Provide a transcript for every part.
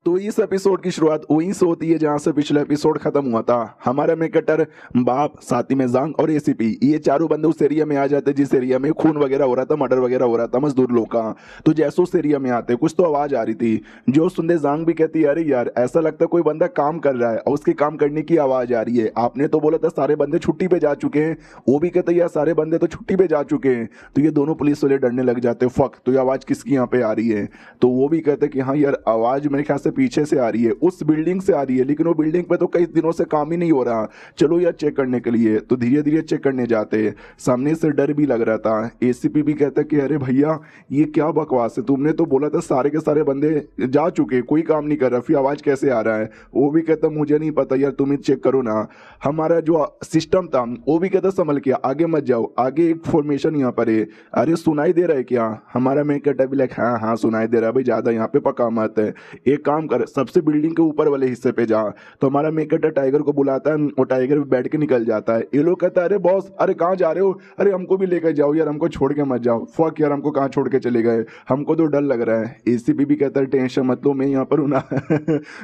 तो इस एपिसोड की शुरुआत वहीं से होती है जहां से पिछला एपिसोड खत्म हुआ था। हमारा मेकटर, बाप, साथ ही में जांग और एसीपी, ये चारों बंदे उस एरिया में आ जाते जिस एरिया में खून वगैरह हो रहा था, मर्डर वगैरह हो रहा था मजदूर लोग का। तो जैसे उस एरिया में आते कुछ तो आवाज आ रही थी, जो सुनते जांग भी कहती है अरे यार ऐसा लगता है कोई बंदा काम कर रहा है और उसके काम करने की आवाज आ रही है। आपने तो बोला था सारे बंदे छुट्टी पे जा चुके हैं, वो भी कहते यार सारे बंदे तो छुट्टी पे जा चुके हैं। तो ये दोनों पुलिस वाले डरने लग जाते, फक तो ये आवाज किसकी यहाँ पे आ रही है। तो वो भी कहते कि हाँ यार आवाज मेरे ख्याल से पीछे से आ रही है, उस बिल्डिंग से आ रही है, लेकिन वो बिल्डिंग पे तो कई दिनों से काम ही नहीं हो रहा। चलो यार चेक करने के लिए, तो धीरे धीरे चेक करने जाते। सामने से डर भी लग रहा था। एसीपी भी कहता कि अरे भैया ये क्या बकवास है, तुमने तो बोला था सारे के सारे बंदे जा चुके, कोई काम नहीं कर रहा, फिर आवाज कैसे आ रहा है। वो भी कहता मुझे नहीं पता यार, तुम ही चेक करो ना। हमारा जो सिस्टम था वो भी कहता संभल के आगे मत जाओ, आगे एक फॉर्मेशन यहाँ पर है। अरे सुनाई दे रहा है क्या। हमारा मैं कहता भी लाइक हाँ हाँ सुनाई दे रहा है भाई, ज्यादा यहाँ पे पका मत है। एक काम कर, सबसे बिल्डिंग के ऊपर वाले हिस्से पे जा। तो हमारा मेकटर टाइगर को बुलाता है और टाइगर भी बैठ के निकल जाता है। ये लोग कहता है अरे बॉस अरे कहाँ जा रहे हो, अरे हमको भी लेकर जाओ यार, हमको छोड़ के मत जाओ। फक यार हमको कहाँ छोड़ के चले गए, हमको तो डर लग रहा है। एसीपी भी कहता है टेंशन मत लो, मैं यहाँ पर हूँ ना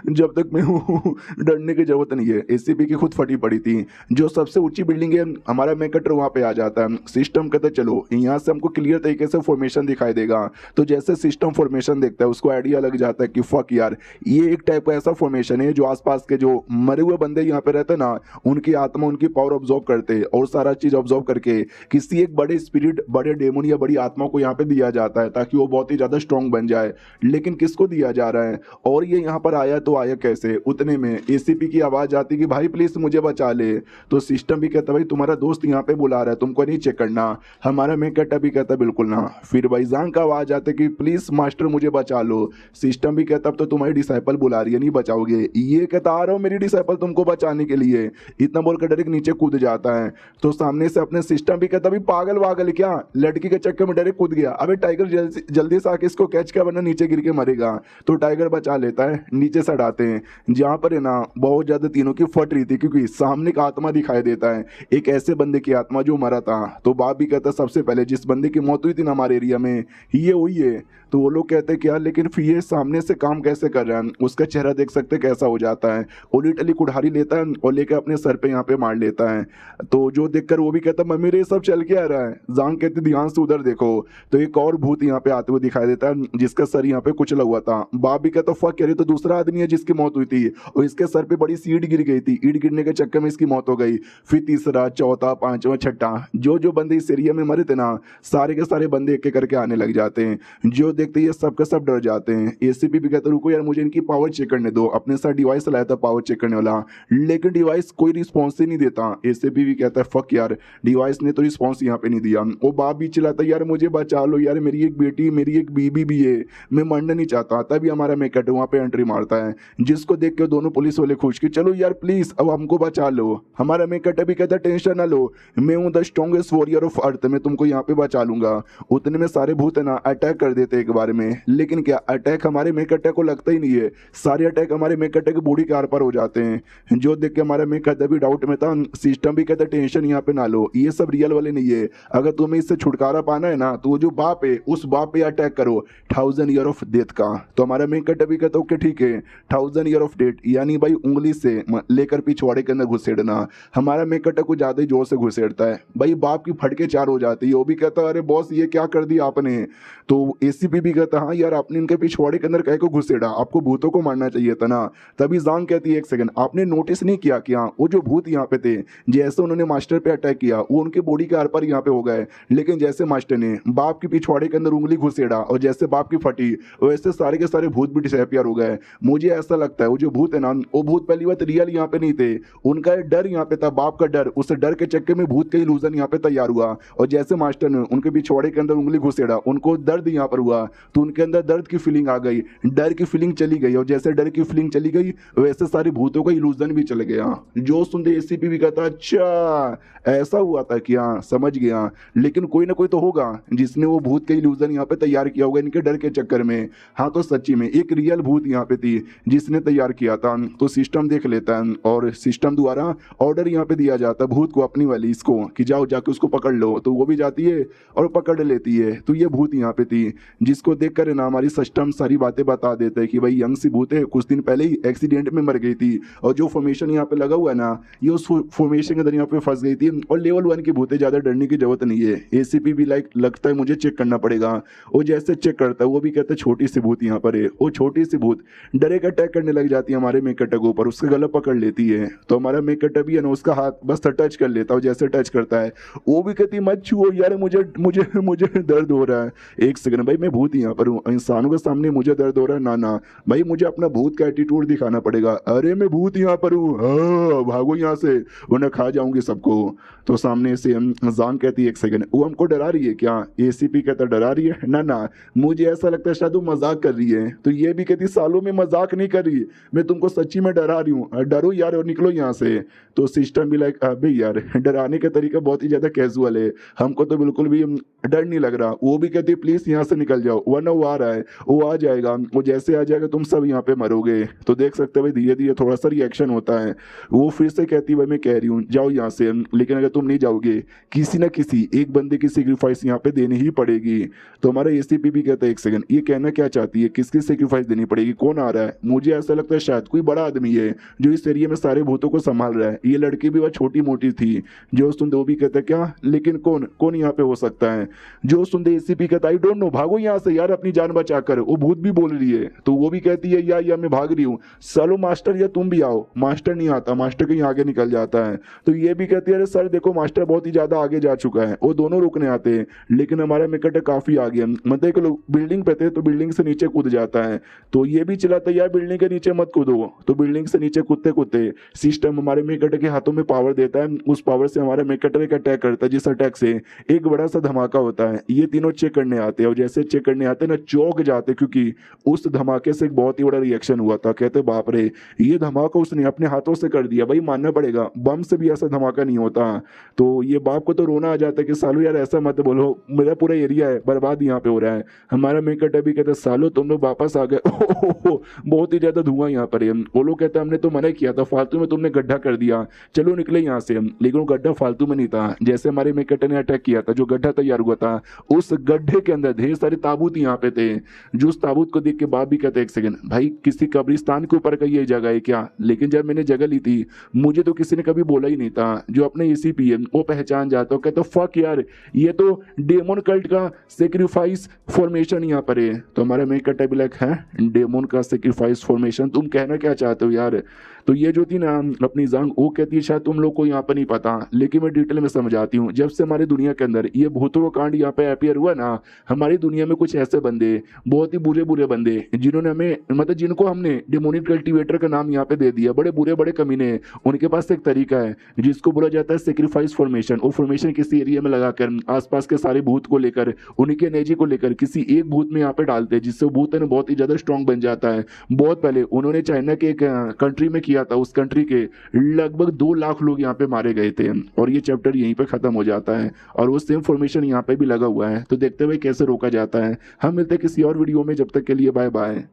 जब तक मैं हूँ डरने की जरूरत नहीं है। एसीपी की खुद फटी पड़ी थी। जो सबसे ऊंची बिल्डिंग है हमारा मेकटर वहां पे आ जाता है। सिस्टम कहता है चलो यहाँ से हमको क्लियर तरीके से फॉर्मेशन दिखाई देगा। तो जैसे सिस्टम फॉर्मेशन देखता है उसको आइडिया लग जाता है कि फक यार ये एक टाइप का ऐसा फॉर्मेशन है जो आसपास के जो मरे हुए बंदे यहाँ पे रहते ना, उनकी आत्मा उनकी पावर ऑब्जॉर्व करते और सारा चीज ऑब्जॉर्व करके किसी एक बड़े स्पिरिट, बड़े डेमन या बड़ी आत्मा को यहाँ पे दिया जाता है ताकि वो बहुत ही ज्यादा स्ट्रांग बन जाए। लेकिन किसको दिया जा रहा है और ये यहाँ पर आया तो आया कैसे। उतने में एसीपी की आवाज आती कि भाई प्लीज मुझे बचा ले। तो सिस्टम भी कहता भाई तुम्हारा दोस्त यहाँ पे बुला रहा है, तुमको नहीं चेक करना। हमारा मेकटा भी कहता बिल्कुल ना। फिर भाई जांग का आवाज आते कि प्लीज मास्टर मुझे बचा लो। सिस्टम भी कहता अब तो तुम्हारी डिसाइपल बुला रही है, नहीं बचाओगे। ये कहता आ रहा हूँ मेरी डिसाइपल तुमको बचाने के लिए। इतना बोलकर डायरेक्ट नीचे कूद जाता है। तो सामने से अपने सिस्टम भी कहता भाई पागल वागल क्या, लड़की के चक्कर में डायरेक्ट कूद गया। अबे टाइगर जल्दी से आके इसको कैच किया वरना नीचे गिर के मरेगा। तो टाइगर बचा लेता है। नीचे से हटाते हैं जहां पर है ना बहुत ज्यादा तीनों की फट रही थी, क्योंकि सामने का आत्मा दिखाई देता है, एक ऐसे बंदे की आत्मा जो मरा था। तो बाप भी कहता सबसे पहले जिस बंदे की मौत हुई थी ना हमारे एरिया में ये हुई है। तो वो लोग कहते क्या लेकिन फिर ये सामने से काम कैसे कर रहा है, उसका चेहरा देख सकते कैसा हो जाता है। वो लिटरली कुल्हाड़ी लेता है और लेकर अपने सर पे यहाँ पे मार लेता है। तो जो देखकर वो भी कहता मम्मी रे सब चल के आ रहा है। जांग कहती ध्यान से उधर देखो। तो एक और भूत यहाँ पे आते हुए दिखाई देता है जिसका सर यहाँ पे कुचला हुआ था। बाप भी कहता फक कह रही तो दूसरा आदमी है जिसकी मौत हुई थी और इसके सर पे बड़ी सी ईंट गिर गई थी, ईंट गिरने के चक्कर में इसकी मौत हो गई। फिर तीसरा, चौथा, पांचवा, छठा, जो जो बंदे इस एरिया में मरे थे ना सारे के सारे बंदे एक एक करके आने लग जाते हैं। जो देखते ये सब के सब डर जाते हैं। एसीपी भी कहता रुको यार मुझे इनकी पावर चेक करने दो। अपने साथ डिवाइस लाया था पावर चेक करने वाला, लेकिन डिवाइस कोई रिस्पॉन्स ही नहीं देता। एसीपी भी कहता है फक यार डिवाइस ने तो रिस्पॉन्स यहाँ पे नहीं दिया। वो बाप भी चिल्लाता यार मुझे बचा लो यार, मेरी एक बेटी मेरी एक बीबी भी है, मैं मरना नहीं चाहता। तभी हमारा मेकट वहाँ पे एंट्री मारता है जिसको देख के दोनों पुलिस वाले खुश कि चलो यार प्लीज अब हमको बचा लो। हमारा मेकट भी कहता टेंशन ना लो, मैं हूँ the strongest warrior of earth, मैं तुमको यहाँ पे बचा लूंगा। उतने में सारे भूत है ना अटैक कर देते एक बार में, लेकिन क्या अटैक हमारे मेकटे को लगता ही नहीं है। सारे अटैक हमारे मेकटे की बॉडी के आर पार हो जाते हैं। जो देख के हमारा मेकटा भी डाउट में था। सिस्टम भी कहता टेंशन यहाँ पे ना लो, ये सब रियल वाले नहीं है, अगर तुम्हें इससे छुटकारा पाना है ना तो वो जो बाप है उस बाप पे अटैक करो 1000 ईयर ऑफ डेथ का। तो हमारा मेकटा भी कहता ओके ठीक है 1000 ईयर ऑफ डेथ, यानी भाई उंगली से लेकर पिछवाड़े के अंदर घुसेड़ना। हमारा मेकटा को ज्यादा ही जोर से घुसेड़ता है, भाई बाप की फटके चार हो जाती है। वो भी कहता है अरे बॉस ये क्या कर दिया आपने। तो एसीपी भी कहता हाँ यार आपने इनके पिछवाड़े के अंदर कह को घुसेड़ा, आपको भूतों को मारना चाहिए था ना। तभी जांग कहती है एक सेकंड आपने नोटिस नहीं किया क्या वो जो भूत यहाँ पे थे जैसे उन्होंने मास्टर पे अटैक किया वो उनके बॉडी के आर पार यहाँ पे हो गए, लेकिन जैसे मास्टर ने बाप की पिछवाड़े के अंदर उंगली घुसेड़ा और जैसे बाप की फटी वैसे सारे के सारे भूत भी डिसअपियर हो गए। मुझे ऐसा लगता है वो जो भूत है ना वो भूत पहली बात रियल यहाँ पे नहीं थे, उनका डर यहाँ पे था, बाप का डर, उस डर के चक्कर में भूत का इल्यूजन यहाँ पे तैयार हुआ। और जैसे मास्टर ने उनके पिछवाड़े के अंदर उंगली घुसेड़ा उनको दर्द यहाँ पर हुआ तो उनके अंदर दर्द की फीलिंग आ गई, डर की फीलिंग चली गई, और जैसे डर की फीलिंग चली गई वैसे सारे भूतों का इल्यूजन भी चल गया। जो सुनते एसीपी भी कहता अच्छा ऐसा हुआ था क्या, समझ गया, लेकिन कोई ना कोई तो होगा जिसने वो भूत का इल्यूजन यहाँ पे तैयार किया होगा इनके डर के चक्कर में। हाँ तो सच्ची में एक रियल भूत यहाँ पे थी जिसने तैयार किया था। तो सिस्टम देख लेता है और सिस्टम द्वारा ऑर्डर यहाँ पे दिया जाता है भूत को अपनी वाली इसको कि जाओ जाके उसको पकड़ लो। तो वो भी जाती है और पकड़ लेती है। तो ये भूत यहाँ पे थी जिसको देख कर ना हमारी सिस्टम सारी बातें बता देता है कि भाई यंग सी भूत है, कुछ दिन पहले ही एक्सीडेंट में मर गई थी, और जो फॉर्मेशन यहाँ पे लगा हुआ है ना, ये उस फॉर्मेशन के अंदर यहाँ पे फंस गई थी। और लेवल 1 की भूत है, ज़्यादा डरने की जरूरत नहीं है। एसीपी भी लाइक लगता है मुझे चेक करना पड़ेगा। वो जैसे चेक करता है वो भी कहता है छोटी सी भूत यहाँ पर है। वो छोटी सी भूत डायरेक्ट अटैक करने लग जाती है हमारे मेकटर के ऊपर, उसका गला पकड़ लेती है। तो हमारा मेकटर भी है ना उसका हाथ बस टच कर लेता है, जैसे टच करता है वो भी कहती मत छुओ यार, मुझे मुझे मुझे दर्द हो रहा है। एक सेकंड भाई, मैं भूत यहाँ पर हूँ, इंसानों के सामने मुझे दर्द हो रहा है? ना ना भाई, मुझे अपना भूत का एटीट्यूड दिखाना पड़ेगा। अरे मैं भूत यहाँ पर हूँ, हाँ भागो यहाँ से वरना खा जाऊंगी सबको। तो सामने से जान कहती है एक सेकंड, वो हमको डरा रही है क्या? एसीपी कहता डरा रही है? ना ना मुझे ऐसा लगता है शायद वो मजाक कर रही है। तो ये भी कहती सालों में मजाक नहीं कर रही, मैं तुमको सच्ची में डरा रही हूँ, डरो यार और निकलो यहाँ से। तो सिस्टम भी लाइक अबे यार डराने का तरीका बहुत ही ज्यादा कैजुअल है, हमको तो बिल्कुल भी डर नहीं लग रहा। वो भी कहती है प्लीज यहाँ से निकल जाओ वरना वो आ रहा है, वो आ जाएगा, वो जैसे आ जाएगा तुम सब यहाँ पे मरोगे। तो देख सकते हो भाई धीरे धीरे थोड़ा सा रिएक्शन होता है। वो फिर से कहती है भाई मैं कह रही हूँ जाओ यहाँ से, लेकिन अगर तुम नहीं जाओगे किसी ना किसी एक बंदे की सेक्रीफाइस यहाँ पे देनी ही पड़ेगी। तो हमारा एसीपी भी कहता है एक सेकंड, ये कहना क्या चाहती है, किसकी सेक्रीफाइस देनी पड़ेगी, कौन आ रहा है? मुझे ऐसा लगता है शायद कोई बड़ा आदमी है जो इस एरिया में सारे भूतों को संभाल रहा है। ये लड़की भी वह छोटी मोटी थी जो सुनते, वो भी कहता है क्या, लेकिन कौन कौन यहाँ पे हो सकता है? जो सुनते एसीपी कहता आई डोंट नो, भागो यहाँ से यार अपनी जान बचा कर। वो भूत भी बोल रही है तो वो भी कहती है या मैं भाग रही हूँ, चलो मास्टर या तुम भी आओ। मास्टर नहीं आता, मास्टर कहीं आगे निकल जाता है। तो ये भी कहती है अरे सर देखो मास्टर बहुत ही ज्यादा आगे जा चुका है। वो दोनों रुकने आते हैं लेकिन हमारा मेकट काफी आगे है, मतलब कि लोग बिल्डिंग पे थे तो बिल्डिंग से नीचे कूद जाता है। तो ये भी चिल्लाता है यार बिल्डिंग के नीचे मत कूदो। तो बिल्डिंग से नीचे कूदते कूदते सिस्टम हमारे मेकट के हाथों में पावर देता है, उस पावर से हमारे मेकटर एक अटैक करता है, जिस अटैक से एक बड़ा सा धमाका होता है। ये तीनों चेक करने आते हैं और जैसे चेक करने आते हैं ना चौंक जाते, क्योंकि उस धमाके से एक बहुत ही बड़ा रिएक्शन हुआ था। कहते बाप रे ये धमाका उसने अपने हाथों से कर दिया। भाई मानना पड़ेगा बम से भी ऐसा धमाका नहीं होता। तो ये बाप को तो रोना आ जाता है कि सालो यार ऐसा मत बोलो, मेरा पूरा एरिया है बर्बाद यहाँ पे हो रहा है। हमारा मेकट अभी कहता सालो तुम लोग वापस आ गए, बहुत ही ज्यादा धुआं यहाँ पर है। वो लोग कहते हमने तो मना किया था, फालतू में तुमने गड्ढा कर दिया, चलो निकले यहाँ से। लेकिन वो गड्ढा फालतू में नहीं था, जैसे हमारे मेकट ने अटैक किया था जो गड्ढा तैयार हुआ था उस गड्ढे के अंदर ढेर सारे ताबूत यहाँ पे थे। जो उस ताबूत को देख के बाप भी कहते एक सेकंड भाई किसी कब्रिस्तान के ऊपर का ये जगह है क्या? लेकिन जब मैंने जगह ली थी मुझे तो किसी ने कभी बोला ही नहीं था। जो अपने एसीपी है वो पहचान जाता है, कहता फक यार ये तो डेमोन कल्ट का सेक्रीफाइस फॉर्मेशन यहाँ पर है। तो हमारा मेकट भी लाइक है डेमोन का सेक्रीफाइस फॉर्मेशन, तुम कहना क्या चाहते हो यार? तो ये जो थी ना अपनी जंग वो कहती है शायद तुम लोग को यहाँ पर नहीं पता, लेकिन मैं डिटेल में समझाती हूँ। जब से हमारी दुनिया के अंदर ये भूतों का कांड यहाँ पे अपियर हुआ ना, हमारी दुनिया में कुछ ऐसे बंदे बहुत ही बुरे बुरे बंदे जिन्होंने हमें मतलब जिनको हमने डेमोनिक कल्टीवेटर का नाम यहाँ पे दे दिया, बड़े बुरे बड़े कमीने। उनके पास एक तरीका है जिसको बोला जाता है सेक्रीफाइस फॉर्मेशन। वो फॉर्मेशन किसी एरिया में लगाकर आसपास के सारे भूत को लेकर उनकी एनर्जी को लेकर किसी एक भूत में यहाँ पे डालते हैं, जिससे भूत है ना बहुत ही ज्यादा स्ट्रॉन्ग बन जाता है। बहुत पहले उन्होंने चाइना के एक कंट्री में किया था, उस कंट्री के लगभग 2 लाख लोग यहाँ पे मारे गए थे। और ये चैप्टर यहीं पे खत्म हो जाता है और वो सेम फॉर्मेशन यहाँ पे भी लगा हुआ है। तो देखते हुए कैसे रोका जाता है। हम मिलते हैं किसी और वीडियो में, जब तक के लिए बाय बाय।